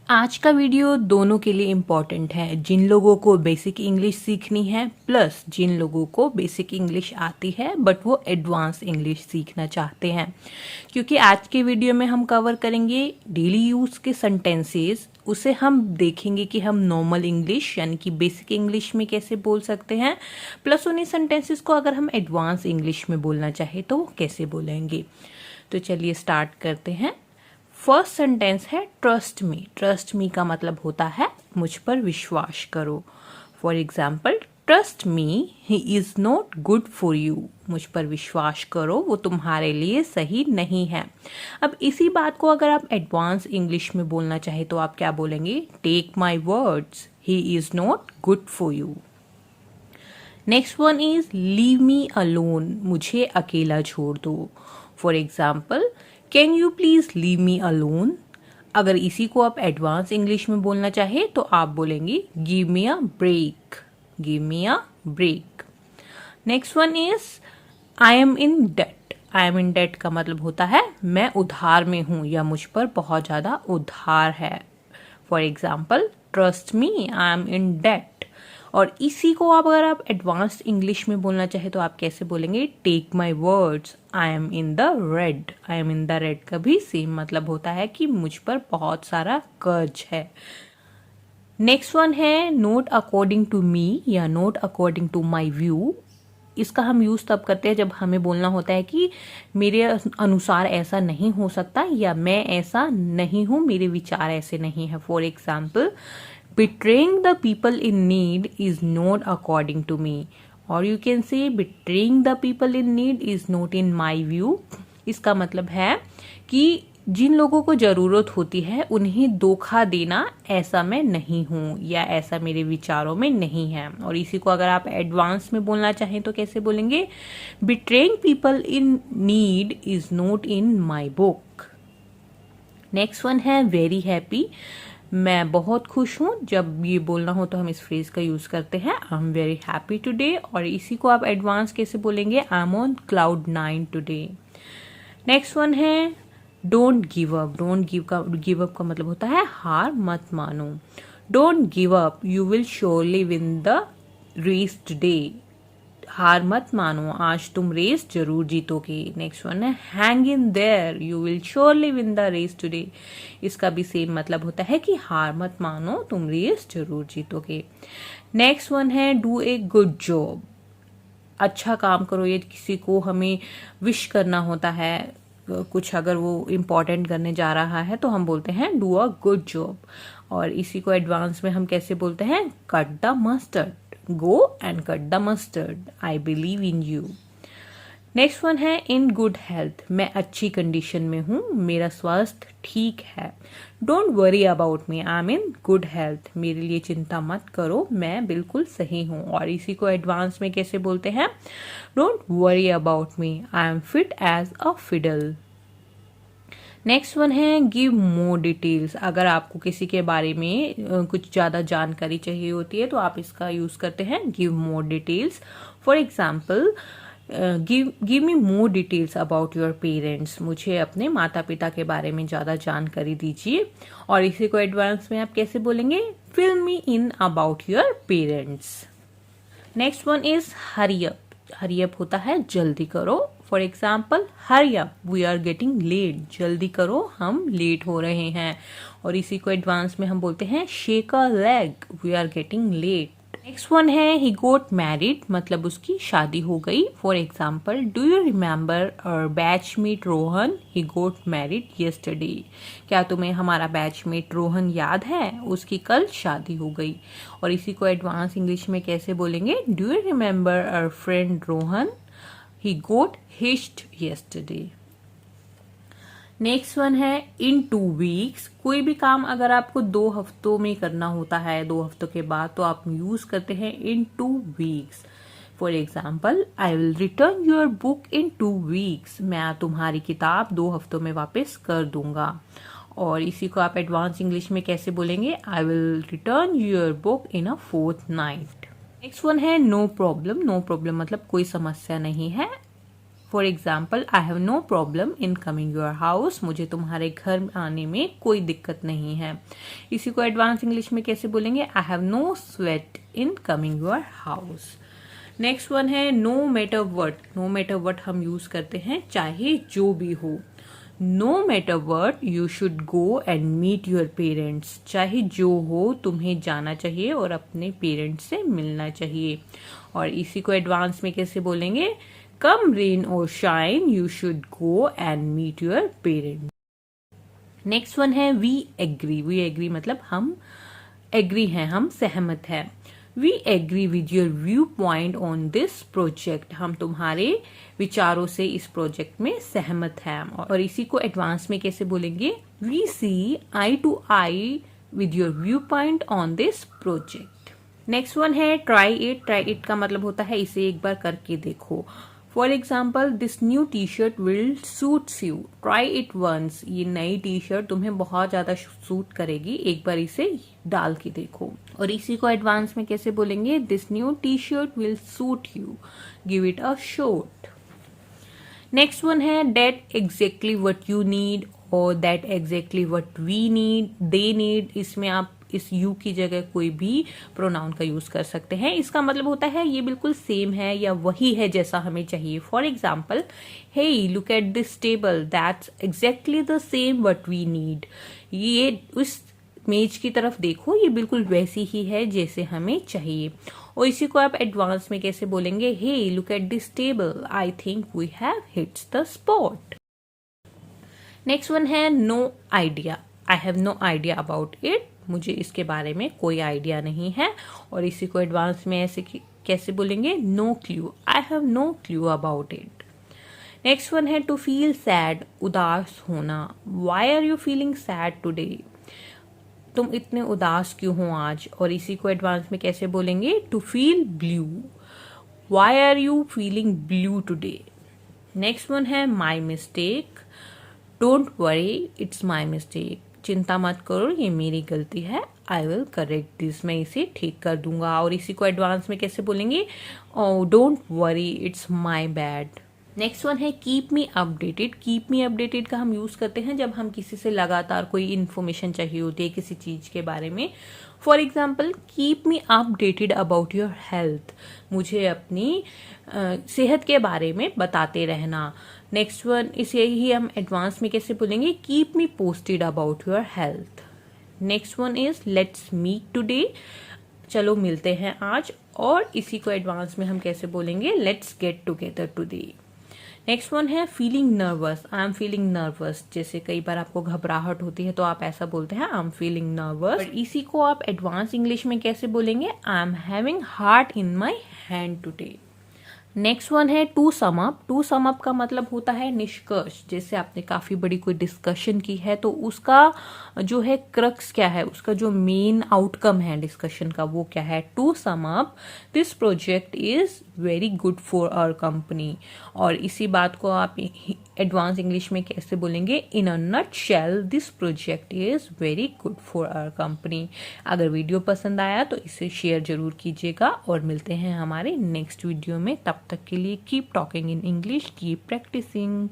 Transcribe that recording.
आज का वीडियो दोनों के लिए इम्पॉर्टेंट है, जिन लोगों को बेसिक इंग्लिश सीखनी है प्लस जिन लोगों को बेसिक इंग्लिश आती है बट वो एडवांस इंग्लिश सीखना चाहते हैं। क्योंकि आज के वीडियो में हम कवर करेंगे डेली यूज़ के सेंटेंसेस, उसे हम देखेंगे कि हम नॉर्मल इंग्लिश यानी कि बेसिक इंग्लिश में कैसे बोल सकते हैं, प्लस उन्हीं सेंटेंसेस को अगर हम एडवांस इंग्लिश में बोलना चाहे तो वो कैसे बोलेंगे। तो चलिए स्टार्ट करते हैं। फर्स्ट सेंटेंस है ट्रस्ट मी। ट्रस्ट मी का मतलब होता है मुझ पर विश्वास करो। For example, trust me he is not good for you. मुझ पर विश्वास करो, वो तुम्हारे लिए सही नहीं है। अब इसी बात को अगर आप एडवांस इंग्लिश में बोलना चाहे तो आप क्या बोलेंगे? Take my words, he is not good for you. Next one is leave me alone. मुझे अकेला छोड़ दो। For example, can you please leave me alone. अगर इसी को आप एडवांस इंग्लिश में बोलना चाहे तो आप बोलेंगे give me a break, give me a break. Next one is I am in debt. I am in debt का मतलब होता है मैं उधार में हूं या मुझ पर बहुत ज्यादा उधार है। For example, trust me I am in debt. और इसी को अगर आप एडवांस्ड इंग्लिश में बोलना चाहे तो आप कैसे बोलेंगे? Take my words, I am in the red. I am in the red का भी सेम मतलब होता है कि मुझ पर बहुत सारा कर्ज है। नेक्स्ट वन है नोट अकॉर्डिंग टू मी या not according to my view. इसका हम यूज तब करते हैं जब हमें बोलना होता है कि मेरे अनुसार ऐसा नहीं हो सकता या मैं ऐसा नहीं हूं, मेरे विचार ऐसे नहीं है। For example, betraying the people in need is not according to me, or you can say betraying the people in need is not in my view। इसका मतलब है कि जिन लोगों को जरूरत होती है उन्हें धोखा देना ऐसा मैं नहीं हूं या ऐसा मेरे विचारों में नहीं है। और इसी को अगर आप एडवांस में बोलना चाहें तो कैसे बोलेंगे? betraying people in need is not in my book। Next one है वेरी हैप्पी। मैं बहुत खुश हूँ। जब ये बोलना हो तो हम इस फ्रेज का यूज करते हैं I am very happy today. और इसी को आप एडवांस कैसे बोलेंगे? I am on cloud 9 today. Next one है don't give up. Don't give up का मतलब होता है हार मत मानो। Don't give up, you will surely win the race today. हार मत मानो, आज तुम रेस जरूर जीतोगे। नेक्स्ट वन है hang in there, you will surely win the race today. इसका भी सेम मतलब होता है कि हार मत मानो, तुम रेस जरूर जीतोगे। नेक्स्ट वन है डू ए गुड जॉब। अच्छा काम करो। ये किसी को हमें विश करना होता है, कुछ अगर वो इम्पोर्टेंट करने जा रहा है तो हम बोलते हैं डू अ गुड जॉब। और इसी को एडवांस में हम कैसे बोलते हैं? Cut the mustard, go and cut the mustard, I believe in you। Next one है इन गुड हेल्थ। मैं अच्छी कंडीशन में हूँ, मेरा स्वास्थ्य ठीक है। Don't worry about me, I am in good health. मेरे लिए चिंता मत करो, मैं बिल्कुल सही हूँ। और इसी को एडवांस में कैसे बोलते हैं? Don't worry about me, I am fit as a fiddle. Next one है गिव मोर डिटेल्स। अगर आपको किसी के बारे में कुछ ज़्यादा जानकारी चाहिए होती है तो आप इसका यूज़ करते हैं give more details. For example, give me more details about your parents. मुझे अपने माता पिता के बारे में ज़्यादा जानकारी दीजिए। और इसी को एडवांस में आप कैसे बोलेंगे? Fill me in about your parents. Next one is hurry up. Hurry up होता है जल्दी करो। For example, hurry up, we are getting late. जल्दी करो, हम लेट हो रहे हैं। और इसी को एडवांस में हम बोलते हैं shake a leg, we are getting late. Next one है ही गोट मैरिड, मतलब उसकी शादी हो गई। For example, do you remember our batchmate Rohan, he got married yesterday. क्या तुम्हें हमारा बैचमेट रोहन याद है? उसकी कल शादी हो गई। और इसी को एडवांस इंग्लिश में कैसे बोलेंगे? Do you remember our friend Rohan, he got hitched yesterday। Next one है इन 2 weeks। कोई भी काम अगर आपको 2 हफ्तों में करना होता है, 2 हफ्तों के बाद, तो आप यूज करते हैं इन 2 weeks। For example, I will return your book in 2 weeks। मैं तुम्हारी किताब 2 हफ्तों में वापस कर दूंगा। और इसी को आप एडवांस इंग्लिश में कैसे बोलेंगे? I will return your book in a fortnight। Next one है नो प्रॉब्लम। नो प्रॉब्लम मतलब कोई समस्या नहीं है। For example, I have no problem in coming your house, मुझे तुम्हारे घर आने में कोई दिक्कत नहीं है। इसी को एडवांस इंग्लिश में कैसे बोलेंगे? I have no sweat in coming your house. Next one है no matter what. No matter what हम यूज करते हैं चाहे जो भी हो। No matter what you should go and meet your parents. चाहे जो हो तुम्हें जाना चाहिए और अपने पेरेंट्स से मिलना चाहिए। और इसी को एडवांस में कैसे बोलेंगे? Come rain or shine you should go and meet your parents. Next one है वी एग्री। वी एग्री मतलब हम एग्री हैं, हम सहमत हैं। We agree with your viewpoint on this project. हम तुम्हारे विचारों से इस प्रोजेक्ट में सहमत हैं। और इसी को एडवांस में कैसे बोलेंगे? We see eye to eye with your viewpoint on this project. Next one है ट्राई इट। ट्राई इट का मतलब होता है इसे एक बार करके देखो। For example, this new T shirt will suits you, try it once. ये नई टी शर्ट तुम्हें बहुत ज्यादा सूट करेगी, एक बार इसे डाल के देखो। और इसी को एडवांस में कैसे बोलेंगे? This new T shirt will suit you, give it a shot. Next one है that exactly what you need और that exactly what we need, they need. इसमें आप इस यू की जगह कोई भी प्रोनाउन का यूज कर सकते हैं। इसका मतलब होता है ये बिल्कुल सेम है या वही है जैसा हमें चाहिए। For example, hey look at this table, that's exactly the same what we need. ये उस मेज की तरफ देखो, ये बिल्कुल वैसी ही है जैसे हमें चाहिए। और इसी को आप एडवांस में कैसे बोलेंगे? Hey look at this table, I think we have hits the spot. Next one है no idea. I have no idea about it, मुझे इसके बारे में कोई आइडिया नहीं है। और इसी को एडवांस में ऐसे कैसे बोलेंगे? No clue, I have no clue about it. Next one है टू फील सैड, उदास होना। Why are you feeling sad today, तुम इतने उदास क्यों हो आज। और इसी को एडवांस में कैसे बोलेंगे? To feel blue, why are you feeling blue today. Next one है my mistake. Don't worry, it's my mistake, चिंता मत करो ये मेरी गलती है। आई विल करेक्ट दिस, मैं इसे ठीक कर दूंगा। और इसी को एडवांस में कैसे बोलेंगे? Don't worry, it's my bad. Next one है keep me updated. Keep me updated का हम यूज करते हैं जब हम किसी से लगातार कोई इन्फॉर्मेशन चाहिए होती है किसी चीज के बारे में। For example, keep me updated about your health, मुझे अपनी सेहत के बारे में बताते रहना। नेक्स्ट वन, इसे ही हम एडवांस में कैसे बोलेंगे? Keep me posted about your health. Next one is let's meet today, चलो मिलते हैं आज। और इसी को एडवांस में हम कैसे बोलेंगे? Let's get together today. Next one है feeling nervous. I am feeling nervous, जैसे कई बार आपको घबराहट होती है तो आप ऐसा बोलते हैं आई एम फीलिंग नर्वस। इसी को आप एडवांस इंग्लिश में कैसे बोलेंगे? I am having heart in my hand today. Next one है to sum up. To sum up का मतलब होता है निष्कर्ष। जैसे आपने काफी बड़ी कोई डिस्कशन की है तो उसका जो है क्रक्स क्या है, उसका जो मेन आउटकम है डिस्कशन का वो क्या है? To sum up, this project is very good for our company. और इसी बात को आप एडवांस इंग्लिश में कैसे बोलेंगे? In a nutshell, this project is very good for our company. अगर वीडियो पसंद आया तो इसे शेयर जरूर कीजिएगा और मिलते हैं हमारे नेक्स्ट वीडियो में। तब तक के लिए keep talking in English, keep practising.